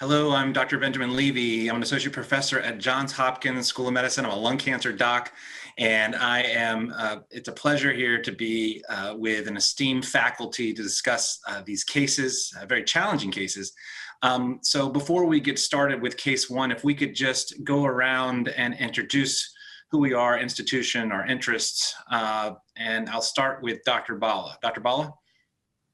Hello, I'm Dr. Benjamin Levy. I'm an associate professor at Johns Hopkins School of Medicine. I'm a lung cancer doc, and it's a pleasure here to be with an esteemed faculty to discuss these cases, very challenging cases. So before we get started with case one, if we could just go around and introduce who we are, institution, our interests, and I'll start with Dr. Bala. Dr. Bala?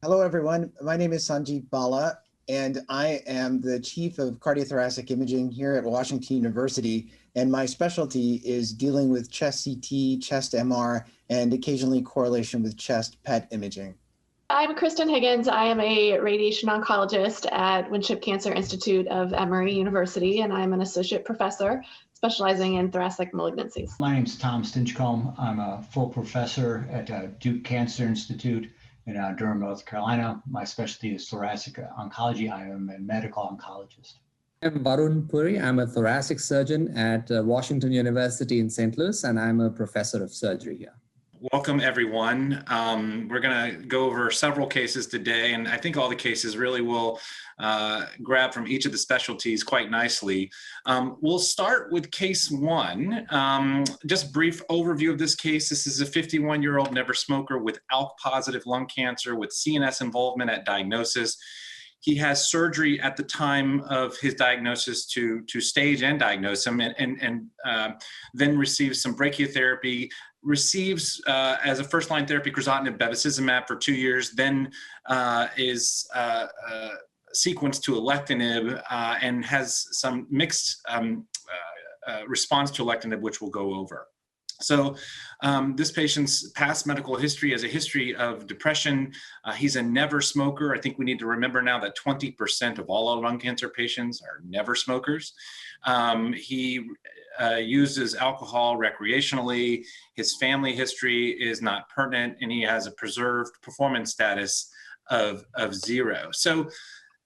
Hello, everyone. My name is Sanjeev Bala, and I am the Chief of Cardiothoracic Imaging here at Washington University, and my specialty is dealing with chest CT, chest MR, and occasionally correlation with chest PET imaging. I'm Kristen Higgins. I am a radiation oncologist at Winship Cancer Institute of Emory University, and I'm an associate professor specializing in thoracic malignancies. My name is Tom Stinchcombe. I'm a full professor at Duke Cancer Institute in Durham, North Carolina. My specialty is thoracic oncology. I am a medical oncologist. I'm Varun Puri. I'm a thoracic surgeon at Washington University in St. Louis, and I'm a professor of surgery here. Welcome, everyone. We're going to go over several cases today, and I think all the cases really will grab from each of the specialties quite nicely. We'll start with case one. Just a brief overview of this case. This is a 51-year-old never smoker with ALK-positive lung cancer with CNS involvement at diagnosis. He has surgery at the time of his diagnosis to stage and diagnose him, and then receives some brachytherapy, receives as a first-line therapy crizotinib bevacizumab for 2 years, then is sequenced to alectinib and has some mixed response to alectinib, which we'll go over. So this patient's past medical history has a history of depression. He's a never smoker. I think we need to remember now that 20% of all lung cancer patients are never smokers. He uses alcohol recreationally. His family history is not pertinent, and he has a preserved performance status of 0. So,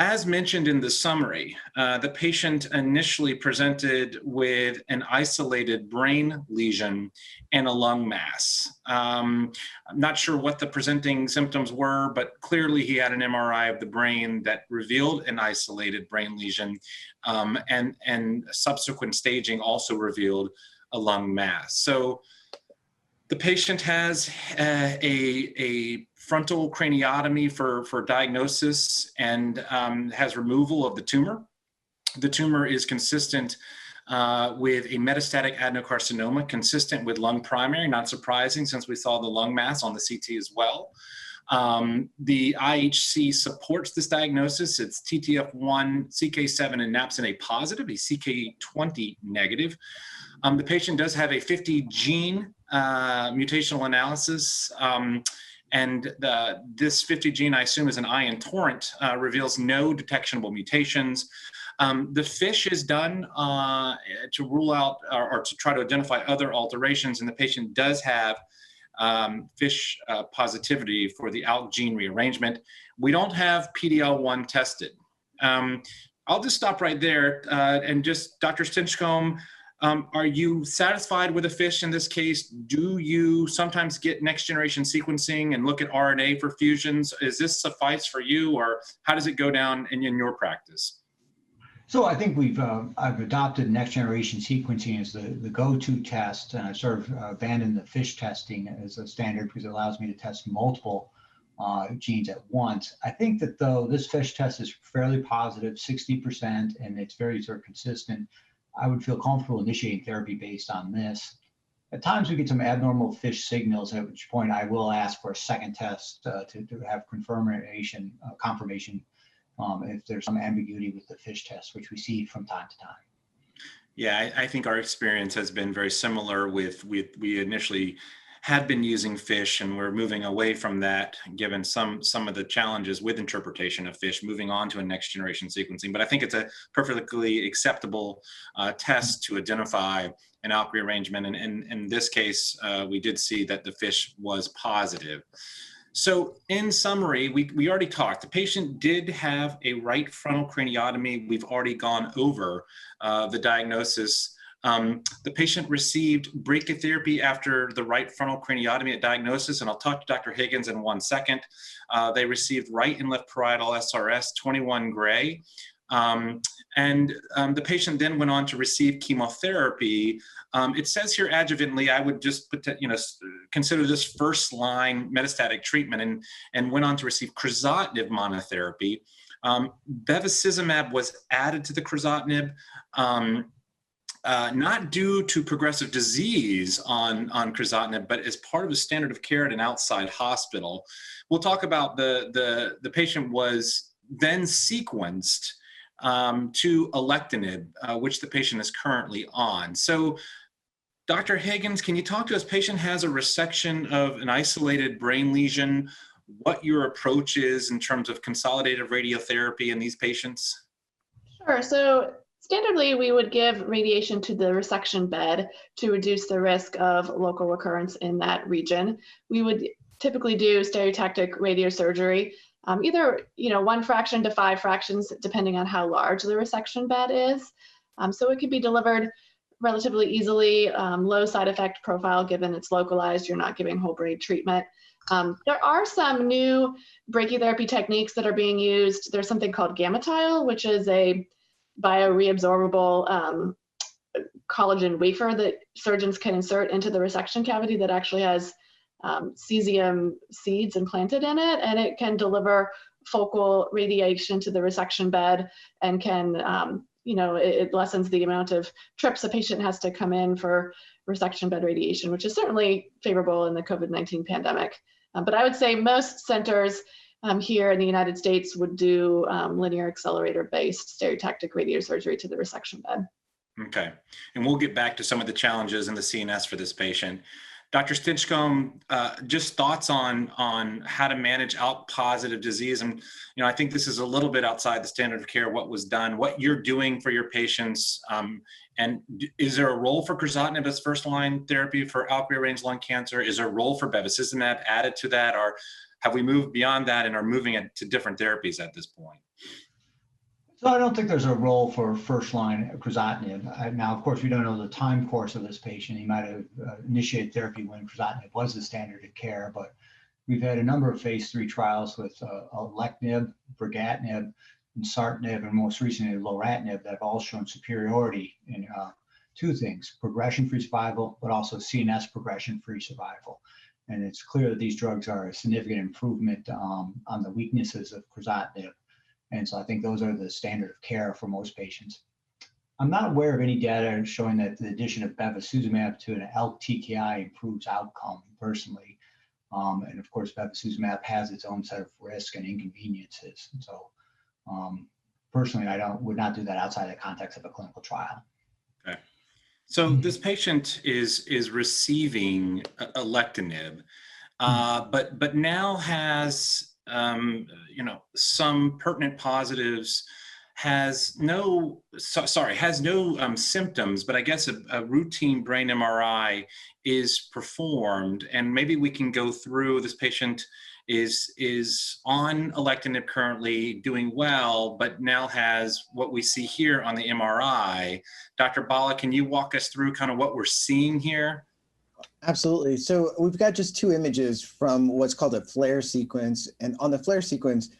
as mentioned in the summary, the patient initially presented with an isolated brain lesion and a lung mass. I'm not sure what the presenting symptoms were, but clearly he had an MRI of the brain that revealed an isolated brain lesion, and subsequent staging also revealed a lung mass. So the patient has a frontal craniotomy for diagnosis and has removal of the tumor. The tumor is consistent with a metastatic adenocarcinoma, consistent with lung primary, not surprising since we saw the lung mass on the CT as well. The IHC supports this diagnosis. It's TTF1, CK7, and NAPSNA positive, a CK20 negative. The patient does have a 50 gene mutational analysis, and this 50 gene, I assume, is an ion torrent, reveals no detectable mutations. The FISH is done to rule out or to try to identify other alterations, and the patient does have FISH positivity for the ALK gene rearrangement. We don't have PD-L1 tested. I'll just stop right there and just, Dr. Stinchcombe, are you satisfied with a FISH in this case? Do you sometimes get next generation sequencing and look at RNA for fusions? Is this suffice for you, or how does it go down in your practice? So I think I've adopted next generation sequencing as the go-to test, and I've sort of abandoned the FISH testing as a standard because it allows me to test multiple genes at once. I think that though this FISH test is fairly positive, 60%, and it's very sort of consistent, I would feel comfortable initiating therapy based on this. At times we get some abnormal FISH signals, at which point I will ask for a second test to have confirmation if there's some ambiguity with the FISH test, which we see from time to time. Yeah, I think our experience has been very similar with we initially had been using FISH, and we're moving away from that given some of the challenges with interpretation of FISH, moving on to a next generation sequencing. But I think it's a perfectly acceptable test to identify an ALK rearrangement. And in this case, we did see that the FISH was positive. So in summary, we already talked. The patient did have a right frontal craniotomy. We've already gone over the diagnosis. The patient received brachytherapy after the right frontal craniotomy at diagnosis, and I'll talk to Dr. Higgins in 1 second. They received right and left parietal SRS 21 gray. And the patient then went on to receive chemotherapy. It says here adjuvantly. I would just put, consider this first-line metastatic treatment, and went on to receive crizotinib monotherapy. Bevacizumab was added to the crizotinib, not due to progressive disease on crizotinib, but as part of the standard of care at an outside hospital. We'll talk about the patient was then sequenced to alectinib, which the patient is currently on. So, Dr. Higgins, can you talk to us? Patient has a resection of an isolated brain lesion. What your approach is in terms of consolidative radiotherapy in these patients? Sure. So standardly, we would give radiation to the resection bed to reduce the risk of local recurrence in that region. We would typically do stereotactic radiosurgery, either 1 fraction to 5 fractions, depending on how large the resection bed is. So it could be delivered relatively easily, low side effect profile given it's localized. You're not giving whole brain treatment. There are some new brachytherapy techniques that are being used. There's something called gammatile, which is a bioreabsorbable collagen wafer that surgeons can insert into the resection cavity that actually has cesium seeds implanted in it, and it can deliver focal radiation to the resection bed and can, it lessens the amount of trips a patient has to come in for resection bed radiation, which is certainly favorable in the COVID-19 pandemic. But I would say most centers here in the United States would do linear accelerator-based stereotactic radiosurgery to the resection bed. Okay, and we'll get back to some of the challenges in the CNS for this patient. Dr. Stinchcombe, just thoughts on how to manage ALK-positive disease. And I think this is a little bit outside the standard of care, what was done, what you're doing for your patients, and is there a role for crizotinib as first-line therapy for ALK-rearranged lung cancer? Is there a role for bevacizumab added to that, or have we moved beyond that and are moving it to different therapies at this point? So I don't think there's a role for first-line crizotinib. Now, of course, we don't know the time course of this patient. He might have initiated therapy when crizotinib was the standard of care, but we've had a number of phase 3 trials with alectinib, brigatinib, ensartinib, and most recently lorlatinib that have all shown superiority in 2 things: progression-free survival, but also CNS progression-free survival. And it's clear that these drugs are a significant improvement on the weaknesses of crizotinib. And so I think those are the standard of care for most patients. I'm not aware of any data showing that the addition of bevacizumab to an ALK TKI improves outcome personally. And of course, bevacizumab has its own set of risks and inconveniences. And so personally, would not do that outside the context of a clinical trial. Okay. So this patient is receiving alectinib, but now has some pertinent positives, has no symptoms, but I guess a routine brain MRI is performed, and maybe we can go through. This patient is on alectinib currently, doing well, but now has what we see here on the MRI. Dr. Bala, can you walk us through kind of what we're seeing here? Absolutely. So we've got just 2 images from what's called a flare sequence. And on the flare sequence,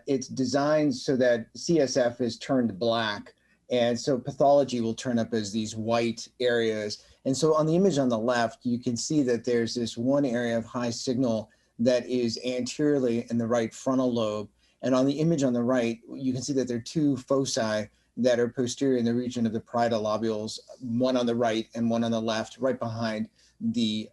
it's designed so that CSF is turned black. And so pathology will turn up as these white areas. And so on the image on the left, you can see that there's this one area of high signal that is anteriorly in the right frontal lobe. And on the image on the right, you can see that there are 2 foci that are posterior in the region of the parietal lobules, one on the right and one on the left, right behind the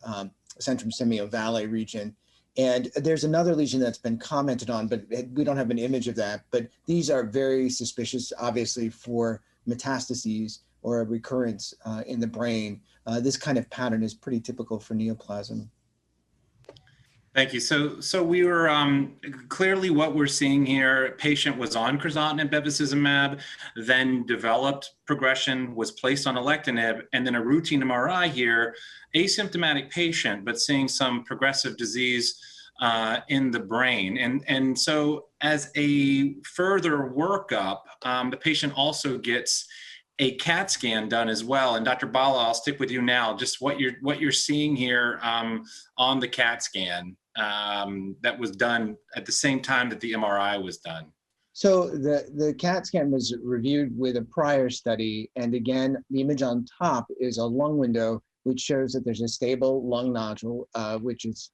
centrum semiovalle region. And there's another lesion that's been commented on, but we don't have an image of that. But these are very suspicious, obviously, for metastases or a recurrence in the brain. This kind of pattern is pretty typical for neoplasm. Thank you. So we were clearly what we're seeing here. Patient was on crizotinib bevacizumab, then developed progression, was placed on alectinib, and then a routine MRI here, asymptomatic patient, but seeing some progressive disease in the brain. And so as a further workup, the patient also gets a CAT scan done as well. And Dr. Bala, I'll stick with you now. Just what you're seeing here on the CAT scan that was done at the same time that the MRI was done. So the CAT scan was reviewed with a prior study, and again, the image on top is a lung window, which shows that there's a stable lung nodule, which has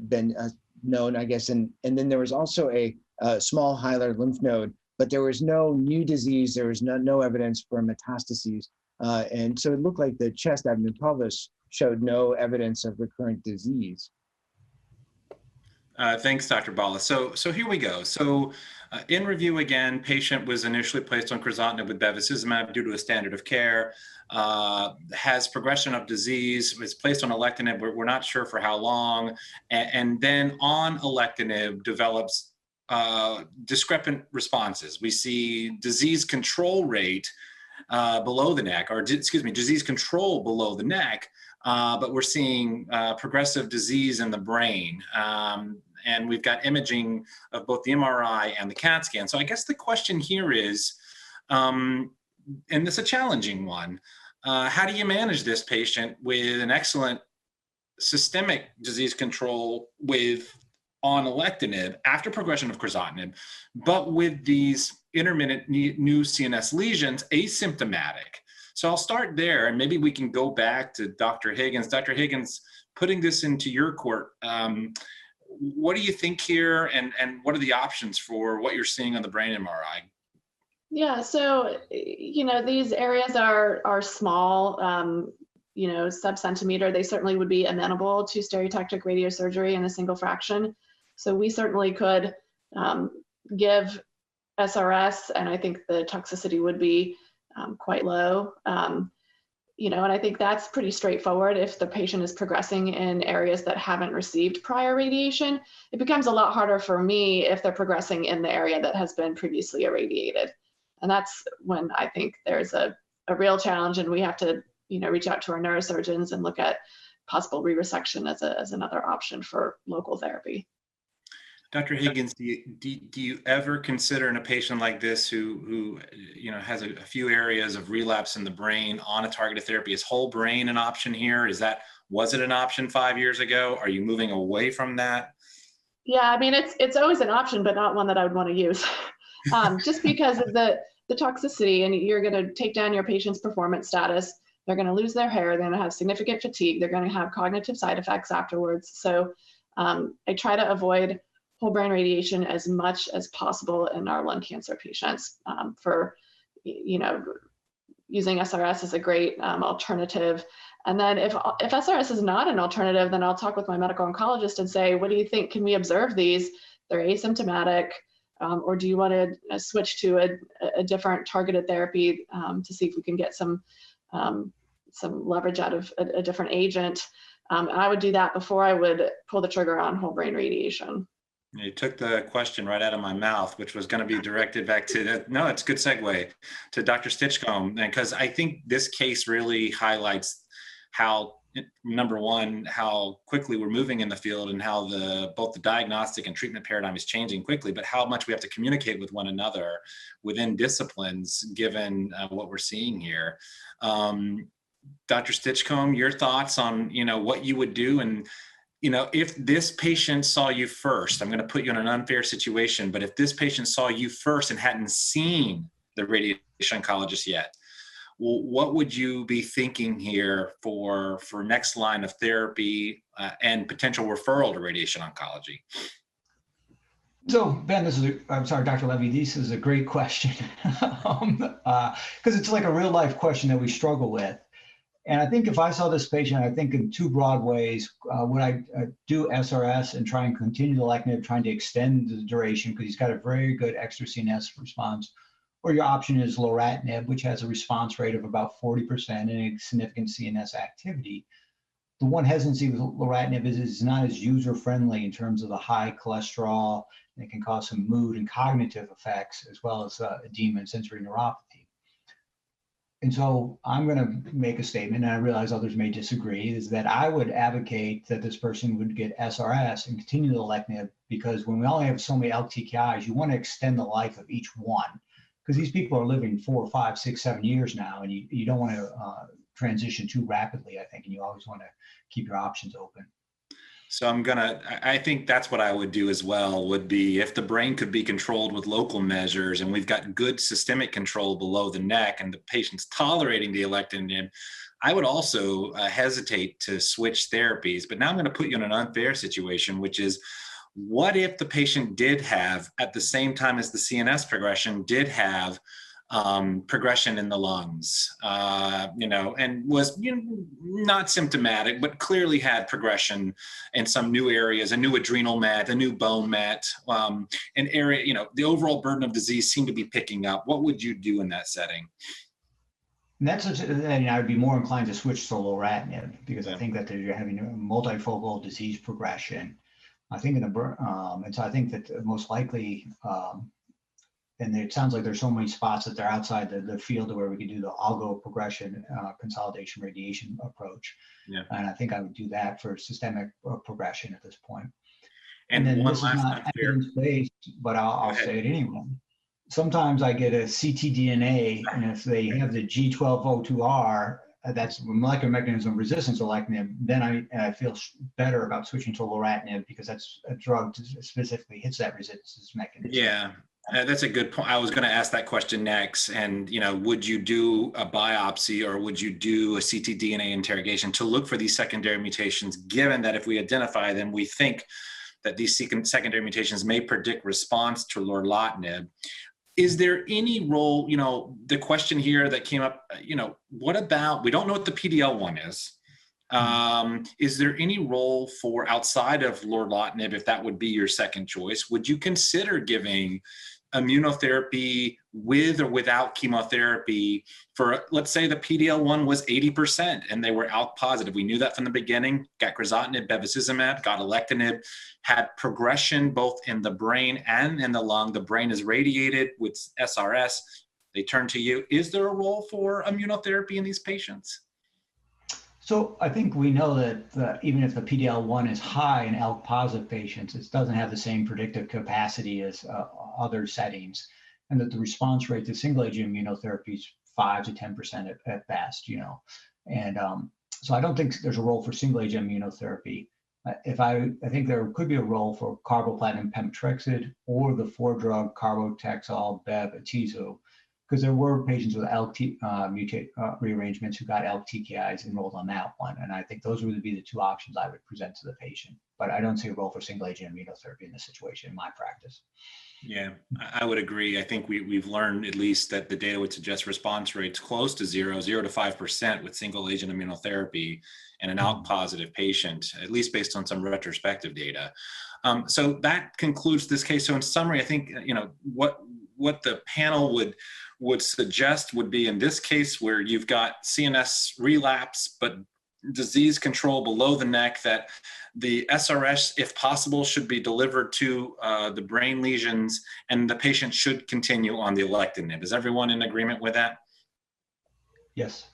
been known, I guess, and then there was also a small hilar lymph node, but there was no new disease, there was no evidence for metastases, and so it looked like the chest, abdomen, pelvis showed no evidence of recurrent disease. Thanks, Dr. Bala. So here we go. So in review again, patient was initially placed on crizotinib with bevacizumab due to a standard of care, has progression of disease, was placed on alectinib, we're not sure for how long, and then on alectinib develops discrepant responses. We see disease control rate below the neck, or excuse me, disease control below the neck, but we're seeing progressive disease in the brain. And we've got imaging of both the MRI and the CAT scan. So I guess the question here is, and it's a challenging one, how do you manage this patient with an excellent systemic disease control on alectinib after progression of crizotinib, but with these intermittent new CNS lesions asymptomatic? So I'll start there, and maybe we can go back to Dr. Higgins. Dr. Higgins, putting this into your court, what do you think here, and what are the options for what you're seeing on the brain MRI? Yeah, so, these areas are small, sub-centimeter. They certainly would be amenable to stereotactic radiosurgery in a single fraction. So we certainly could give SRS, and I think the toxicity would be quite low. And I think that's pretty straightforward. If the patient is progressing in areas that haven't received prior radiation, it becomes a lot harder for me if they're progressing in the area that has been previously irradiated. And that's when I think there's a real challenge, and we have to, reach out to our neurosurgeons and look at possible re-resection as another option for local therapy. Dr. Higgins, do you ever consider in a patient like this who has a few areas of relapse in the brain on a targeted therapy, is whole brain an option here? Was it an option 5 years ago? Are you moving away from that? Yeah, I mean, it's always an option, but not one that I would want to use. Just because of the toxicity, and you're going to take down your patient's performance status. They're going to lose their hair. They're going to have significant fatigue. They're going to have cognitive side effects afterwards. So I try to avoid whole brain radiation as much as possible in our lung cancer patients. Using SRS is a great alternative. And then if SRS is not an alternative, then I'll talk with my medical oncologist and say, what do you think? Can we observe these? They're asymptomatic. Or do you want to switch to a different targeted therapy to see if we can get some leverage out of a different agent? And I would do that before I would pull the trigger on whole brain radiation. You took the question right out of my mouth, which was going to be directed back to that. No, it's a good segue to Dr. Stinchcombe, because I think this case really highlights how, number one, how quickly we're moving in the field, and how both the diagnostic and treatment paradigm is changing quickly, but how much we have to communicate with one another within disciplines, given what we're seeing here. Dr. Stinchcombe, your thoughts on what you would do, and if this patient saw you first, I'm going to put you in an unfair situation, but if this patient saw you first and hadn't seen the radiation oncologist yet, well, what would you be thinking here for next line of therapy and potential referral to radiation oncology? So Ben, I'm sorry, Dr. Levy, this is a great question because it's like a real life question that we struggle with. And I think if I saw this patient, I think in two broad ways. Would I do SRS and try and continue the alectinib, trying to extend the duration because he's got a very good extra CNS response? Or your option is lorlatinib, which has a response rate of about 40% and a significant CNS activity. The one hesitancy with lorlatinib is it's not as user-friendly in terms of the high cholesterol, and it can cause some mood and cognitive effects, as well as edema and sensory neuropathy. And so I'm going to make a statement, and I realize others may disagree, is that I would advocate that this person would get SRS and continue the alectinib, because when we only have so many ALK TKIs, you want to extend the life of each one, because these people are living 4, 5, 6, 7 years now, and you don't want to transition too rapidly, I think, and you always want to keep your options open. So I think that's what I would do as well, would be if the brain could be controlled with local measures and we've got good systemic control below the neck and the patient's tolerating the alectinib, I would also hesitate to switch therapies. But now I'm going to put you in an unfair situation, which is, what if the patient did have, at the same time as the CNS progression, did have progression in the lungs, and was not symptomatic, but clearly had progression in some new areas, a new adrenal met, a new bone met, an area, the overall burden of disease seemed to be picking up. What would you do in that setting? And I would be more inclined to switch to lorlatinib because I think that you're having a multifocal disease progression. I think and so I think that most likely, and it sounds like there's so many spots that they're outside the field where we could do the algo progression consolidation radiation approach. Yeah. And I think I would do that for systemic progression at this point. And then this is not evidence-based, but I'll say it anyway. Sometimes I get a ctDNA, and if they have the G1202R, that's molecular mechanism of resistance to alectinib, then I feel better about switching to lorlatinib because that's a drug that specifically hits that resistance mechanism. Yeah. That's a good point. I was going to ask that question next. And, would you do a biopsy or would you do a ctDNA interrogation to look for these secondary mutations, given that if we identify them, we think that these secondary mutations may predict response to lorlatinib? Is there any role, the question here that came up, what about, we don't know what the PD-L1 is. Is there any role for, outside of lorlatinib, if that would be your second choice, would you consider giving immunotherapy with or without chemotherapy for, let's say the PD-L1 was 80% and they were ALK positive? We knew that from the beginning, got crizotinib, bevacizumab, got alectinib, had progression both in the brain and in the lung. The brain is radiated with SRS. They turn to you. Is there a role for immunotherapy in these patients? So I think we know that even if the PD-L1 is high in ALK positive patients, it doesn't have the same predictive capacity as other settings, and that the response rate to single agent immunotherapy is 5 to 10% at best, And so I don't think there's a role for single agent immunotherapy. I think there could be a role for carboplatin pemetrexed or the 4-drug carbotaxol bev atezo, because there were patients with ALK rearrangements who got ALK TKIs enrolled on that one. And I think those would be the two options I would present to the patient. But I don't see a role for single agent immunotherapy in this situation in my practice. Yeah, I would agree. I think we've learned at least that the data would suggest response rates close to 0 to 5% with single agent immunotherapy in an ALK positive patient, at least based on some retrospective data. So that concludes this case. So in summary, I think, what the panel would suggest would be, in this case where you've got CNS relapse, but disease control below the neck, that the SRS, if possible, should be delivered to the brain lesions, and the patient should continue on the alectinib. Is everyone in agreement with that? Yes.